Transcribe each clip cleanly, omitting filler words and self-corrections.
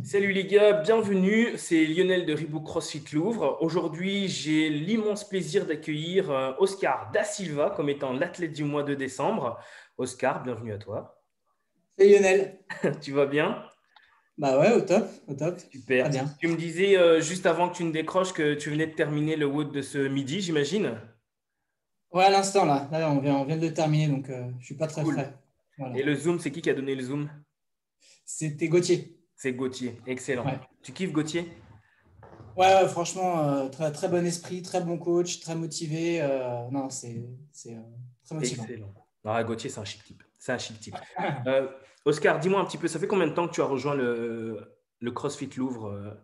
Salut les gars, bienvenue. C'est Lionel de Reebok CrossFit Louvre. Aujourd'hui, j'ai l'immense plaisir d'accueillir Oscar Da Silva comme étant l'athlète du mois de décembre. Oscar, bienvenue à toi. Et Lionel? Tu vas bien? Bah ouais, au top, au top. Très Super. bien. Tu me disais juste avant que tu ne décroches que tu venais de terminer le WOD de ce midi, j'imagine? Ouais, à l'instant, là, on vient de le terminer, donc je suis pas très Cool. frais. Voilà. Et le Zoom, c'est qui a donné le Zoom? C'était Gauthier. C'est Gauthier. Excellent. Ouais. Tu kiffes Gauthier? Ouais, franchement, très, très bon esprit, très bon coach, très motivé. Non, c'est très motivant. Excellent. Ah, Gauthier, c'est un chic type. C'est un chic type. Euh, Oscar, dis-moi un petit peu, ça fait combien de temps que tu as rejoint le CrossFit Louvre?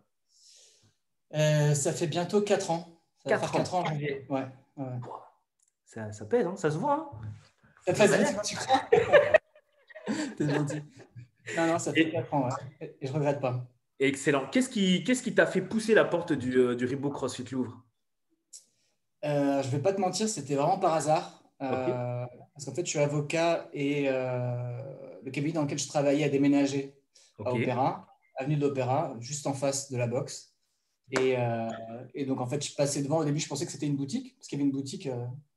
Ça fait bientôt 4 ans. Ça va faire 4 4 ans. ans en janvier. Ouais, ouais. Ça pèse, hein, ça se voit. Hein. Ça C'est fait vrai. tu crois? T'es gentil. Non, non, ça fait Et- 4 ans, ouais. Et je regrette pas. Excellent. Qu'est-ce qui t'a fait pousser la porte du Reebok CrossFit Louvre? Je vais pas te mentir, c'était vraiment par hasard. Ok, Parce qu'en fait, je suis avocat et le cabinet dans lequel je travaillais a déménagé à ok, Opéra, avenue de l'Opéra, juste en face de la boxe. Et donc, en fait, je passais devant. Au début, je pensais que c'était une boutique, parce qu'il y avait une boutique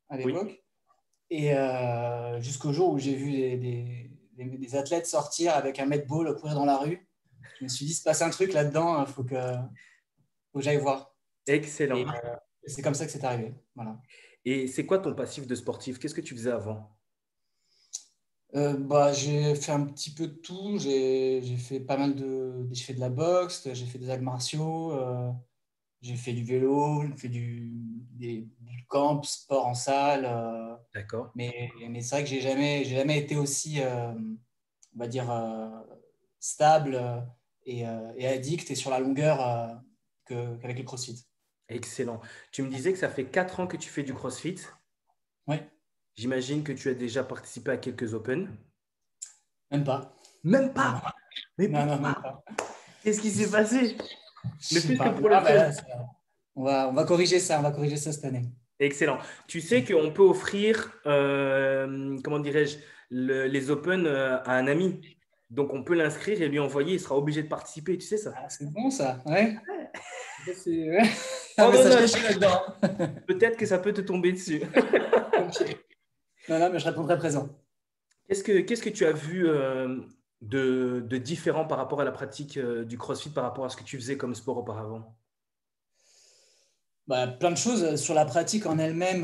à oui. l'époque. Et jusqu'au jour où j'ai vu des athlètes sortir avec un Med Ball courir dans la rue, je me suis dit, il se passe un truc là-dedans, faut que j'aille voir. Et Excellent. c'est comme ça que c'est arrivé. Voilà. Et c'est quoi ton passif de sportif? Qu'est-ce que tu faisais avant? Bah, j'ai fait un petit peu de tout. J'ai fait pas mal j'ai fait de la boxe, j'ai fait des arts martiaux, j'ai fait du vélo, j'ai fait du camp, sport en salle. D'accord. Mais c'est vrai que j'ai jamais été aussi, on va dire, stable et addict et sur la longueur qu'avec le CrossFit. Excellent. Tu me disais que ça fait 4 ans que tu fais du CrossFit. Oui, J'imagine que tu as déjà participé à quelques Open. même pas. Même Non, non, pas. Mais non, non, pourquoi? même pas. Qu'est-ce qui s'est passé? Je Ne sais fais-ce que pas. pour le Non, mais fun. là, on va corriger ça, on va corriger ça cette année. Excellent. Tu sais qu'on peut offrir, comment dirais-je, les Open à un ami. Donc, on peut l'inscrire et lui envoyer. Il sera obligé de participer. Tu sais ça? Ah, c'est bon ça, ouais. Ouais. Un Prendre message note. caché là-dedans. Peut-être que ça peut te tomber dessus. Ok. Non, non, mais je répondrai présent. Qu'est-ce que tu as vu de différent par rapport à la pratique du CrossFit, par rapport à ce que tu faisais comme sport auparavant? Bah, plein de choses sur la pratique en elle-même.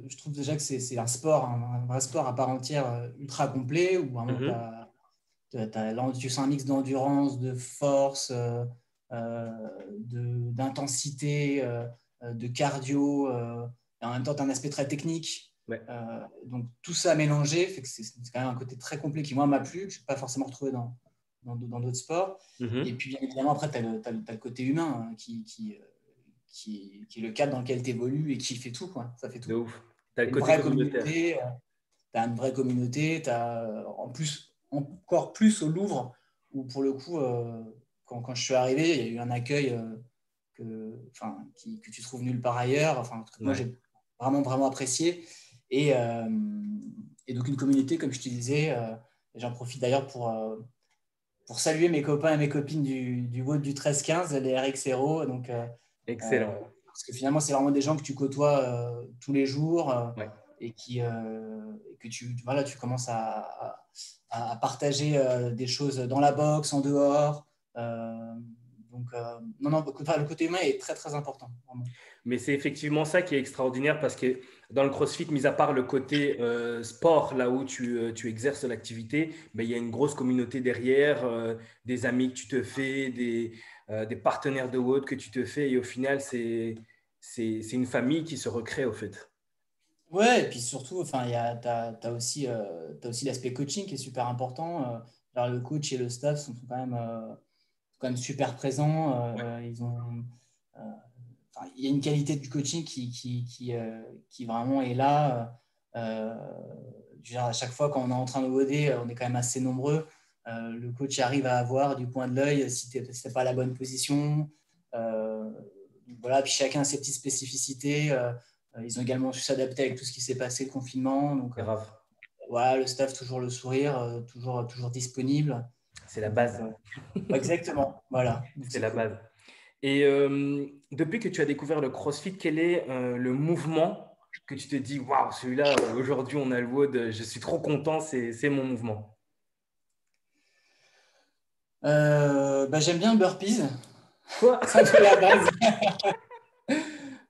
Je trouve déjà que c'est un sport, un vrai sport à part entière, ultra complet, où vraiment Mhm. tu sens un mix d'endurance, de force, d'intensité, de cardio, et en même temps, tu as un aspect très technique. Ouais. Donc tout ça mélangé fait que c'est quand même un côté très complet qui, moi, m'a plu, que je n'ai pas forcément retrouvé dans d'autres sports. Et Mhm. puis, bien évidemment, après, tu as, le côté humain, hein, qui est le cadre dans lequel tu évolues et qui fait tout, quoi. Ça fait De tout. ouf. Tu as le Une côté vraie communautaire. communauté, tu as une vraie communauté, tu as en plus, encore plus au Louvre, où pour le coup, quand je suis arrivé, il y a eu un accueil que tu trouves nulle part ailleurs. Enfin, un truc que moi, Ouais. j'ai vraiment, vraiment apprécié. Et, euh, et donc, une communauté, comme je te disais, et j'en profite d'ailleurs pour saluer mes copains et mes copines du WOD du 13-15, les RX Hero. Donc, Excellent. parce que finalement, c'est vraiment des gens que tu côtoies tous les jours Ouais. et que voilà, tu commences à partager des choses dans la boxe, en dehors. Euh, donc, non, non, enfin, le côté humain est très, très important. Vraiment. Mais c'est effectivement ça qui est extraordinaire parce que dans le CrossFit, mis à part le côté sport, là où tu exerces l'activité, ben, il y a une grosse communauté derrière, des amis que tu te fais, des partenaires de WOD que tu te fais. Et au final, c'est une famille qui se recrée, au fait. Ouais, et puis surtout, enfin, t'as aussi l'aspect coaching qui est super important. Genre, le coach et le staff sont quand même super présents. Ils ont, euh, enfin, il y a une qualité du coaching qui vraiment est là. Je veux dire, à chaque fois quand on est en train de voder, on est quand même assez nombreux. Le coach arrive à avoir du coin de l'œil si tu n'es pas à la bonne position. Euh, voilà, puis chacun a ses petites spécificités. Ils ont également su s'adapter avec tout ce qui s'est passé, le confinement. Donc, Grave. voilà, le staff, toujours le sourire, toujours disponible. C'est la Donc, base. exactement, voilà. Donc, C'est c'est la cool. base. Et depuis que tu as découvert le CrossFit, quel est le mouvement que tu te dis, waouh, celui-là, aujourd'hui, on a le WOD, je suis trop content, c'est mon mouvement. J'aime bien le burpees. Quoi? C'est un peu la base.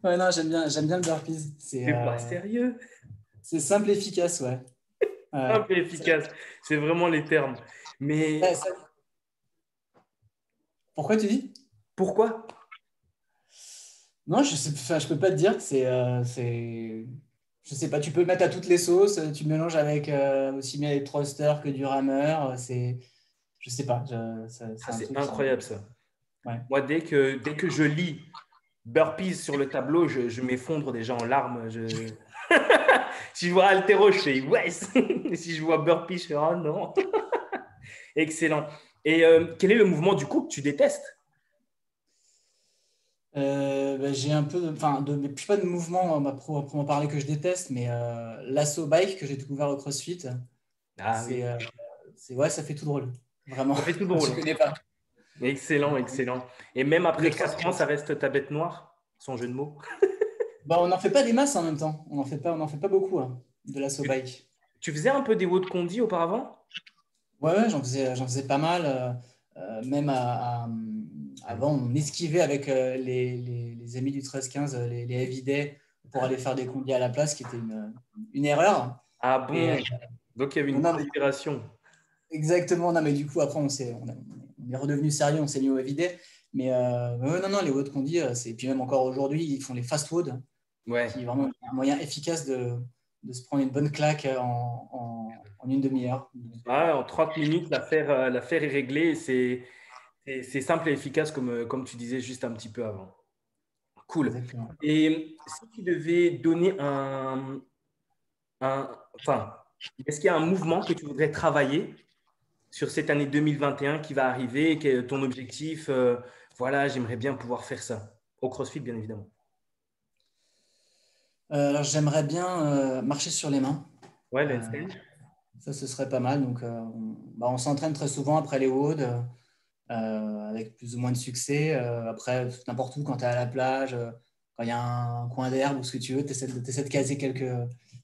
Ouais, non, j'aime bien le burpees. T'es pas sérieux? C'est simple et efficace, ouais. Ouais. Simple et efficace. C'est vraiment les termes. Ouais, Mais Pourquoi tu dis? pourquoi? Non, je sais, enfin, je peux pas te dire. Je sais pas. Tu peux le mettre à toutes les sauces. Tu le mélanges avec aussi bien les thrusters que du rameur. Je sais pas. C'est Ça, un c'est truc qui. incroyable, ça. Ouais. Moi, dès que je lis burpees sur le tableau, je m'effondre déjà en larmes. Si je vois haltéro, je fais yes. Et si je vois burpee, je fais oh non. Excellent. Et quel est le mouvement du coup que tu détestes? J'ai un peu, puis pas de mouvement pour m'en parler que je déteste, mais l'assaut bike que j'ai découvert au CrossFit, Ah c'est, oui, euh, ouais, ça fait tout drôle, vraiment. ça fait tout Quand drôle, tu hein. connais pas. Excellent, excellent. Et même après Le 4 ans, CrossFit. ça reste ta bête noire, sans jeu de mots. On n'en fait pas des masses en même temps. On en fait pas beaucoup hein, de l'assaut Tu, bike. tu faisais un peu des hauts de condi auparavant? Ouais, ouais, j'en faisais pas mal. Même avant, on esquivait avec les amis du 13-15 les heavy day pour aller faire des combis à la place, qui était une erreur. Ah Et bon? Donc il y avait une non, mais conspiration. exactement. Non, mais du coup, après, on est redevenu sérieux, on s'est mis au heavy day. Mais ouais, non, non, les WOD qu'on dit, c'est. Puis même encore aujourd'hui, ils font les fast WOD, Ouais. qui est vraiment un moyen efficace de se prendre une bonne claque en une demi-heure. Ouais, en 30 minutes, l'affaire est réglée. C'est simple et efficace, comme tu disais juste un petit peu avant. Cool. Exactement. Et si tu devais donner enfin, est-ce qu'il y a un mouvement que tu voudrais travailler sur cette année 2021 qui va arriver, quel est ton objectif? Voilà, j'aimerais bien pouvoir faire ça. Au CrossFit, bien évidemment. Alors, j'aimerais bien marcher sur les mains. Ouais, Euh, l'handstand. Ça, ce serait pas mal. Donc, on s'entraîne très souvent après les WOD, avec plus ou moins de succès. Après, n'importe où, quand tu es à la plage, quand il y a un coin d'herbe ou ce que tu veux, tu essaies, de caser quelques.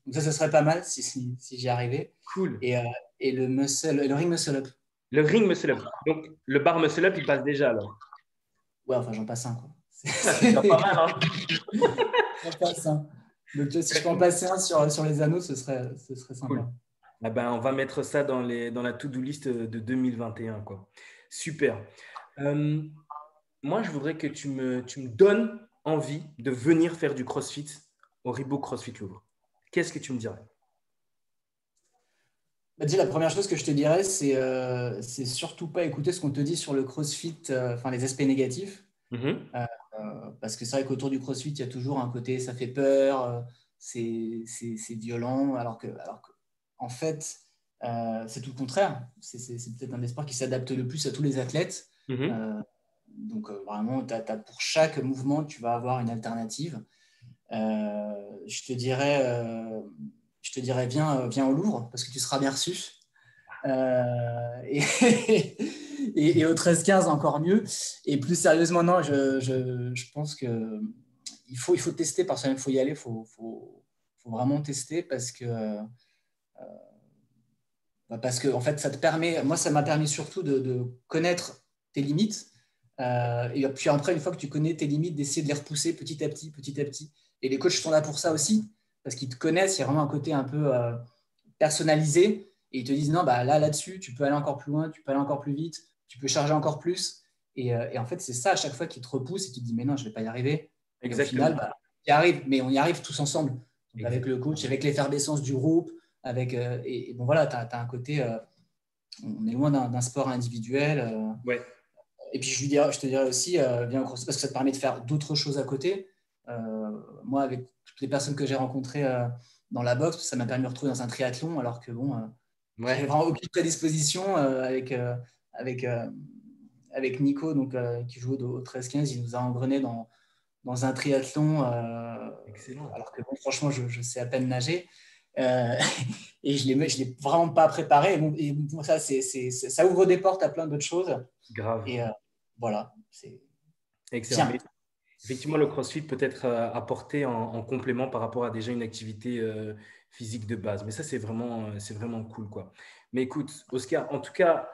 Donc, ça, ce serait pas mal si j'y arrivais. Cool. Et, le ring muscle up. Le ring muscle up. Donc, le bar muscle up, il passe déjà alors. Ouais, enfin, j'en passe un, quoi. Ah, c'est déjà pas mal, hein? J'en passe un. Donc, tu vois, si je peux en D'accord. passer un sur les anneaux, ce serait Cool. sympa. Ah ben, on va mettre ça dans la to-do list de 2021, quoi. Super. Euh, Moi, je voudrais que tu me donnes envie de venir faire du CrossFit au Reebok CrossFit Louvre. Qu'est-ce que tu me dirais? Déjà, la première chose que je te dirais, c'est surtout pas écouter ce qu'on te dit sur le CrossFit, enfin les aspects négatifs. Mhm. Parce que c'est vrai qu'autour du CrossFit, il y a toujours un côté, ça fait peur, c'est violent, alors que, en fait, c'est tout le contraire. C'est peut-être un des sports qui s'adapte le plus à tous les athlètes. Mhm. Euh, donc, vraiment, pour chaque mouvement, tu vas avoir une alternative. Je te dirais, viens au Louvre, parce que tu seras bien reçu. Et, et au 13-15, encore mieux. Et plus sérieusement, non, je pense que il faut tester, parce qu'il faut y aller, il faut vraiment tester parce que en fait, ça te permet, moi, ça m'a permis surtout de connaître tes limites. Et puis après, une fois que tu connais tes limites, d'essayer de les repousser petit à petit, petit à petit. Et les coachs sont là pour ça aussi, parce qu'ils te connaissent. Il y a vraiment un côté un peu personnalisé. Et ils te disent, non, bah là-dessus, tu peux aller encore plus loin, tu peux aller encore plus vite, tu peux charger encore plus. Et en fait, c'est ça à chaque fois qui te repousse et tu te dis, mais non, je ne vais pas y arriver. Et au final, Exactement. bah, on y arrive, mais on y arrive tous ensemble. Donc avec le Exactement. coach, avec l'effervescence du groupe, et bon voilà, tu as un côté, on est loin d'un sport individuel. Ouais. Et puis je te dirais aussi, viens au CrossFit parce que ça te permet de faire d'autres choses à côté. Moi, avec toutes les personnes que j'ai rencontrées dans la boxe, ça m'a permis de me retrouver dans un triathlon, alors que bon, j'avais Ouais. vraiment aucune prédisposition avec, avec Nico, donc, qui joue au 13-15. Il nous a engrenés dans un triathlon, Excellent. alors que bon, franchement, je sais à peine nager. Euh, et je l'ai vraiment pas préparé. Et bon, ça, ça ouvre des portes à plein d'autres choses. Grave. Et voilà, c'est Excellent. bien. Mais effectivement, le CrossFit peut être apporté en complément par rapport à déjà une activité physique de base. Mais ça, c'est vraiment cool, quoi. Mais écoute, Oscar, en tout cas,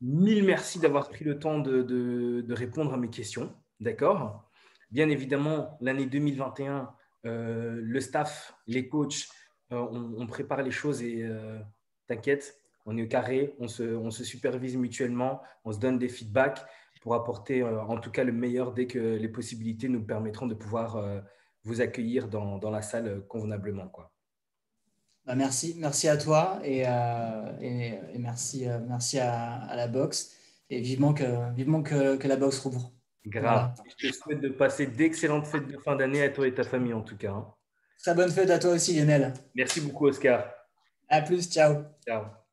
mille merci d'avoir pris le temps de répondre à mes questions. D'accord? Bien évidemment, l'année 2021, le staff, les coachs, on prépare les choses et t'inquiète, on est au carré, on se supervise mutuellement, on se donne des feedbacks pour apporter en tout cas le meilleur dès que les possibilités nous permettront de pouvoir vous accueillir dans la salle convenablement, quoi. Bah, merci à toi et merci à la boxe. Et vivement que la boxe rouvre. Grave. Voilà. Je te souhaite de passer d'excellentes fêtes de fin d'année à toi et ta famille en tout cas, hein. Très bonne fête à toi aussi, Lionel. Merci beaucoup, Oscar. À plus, ciao. Ciao.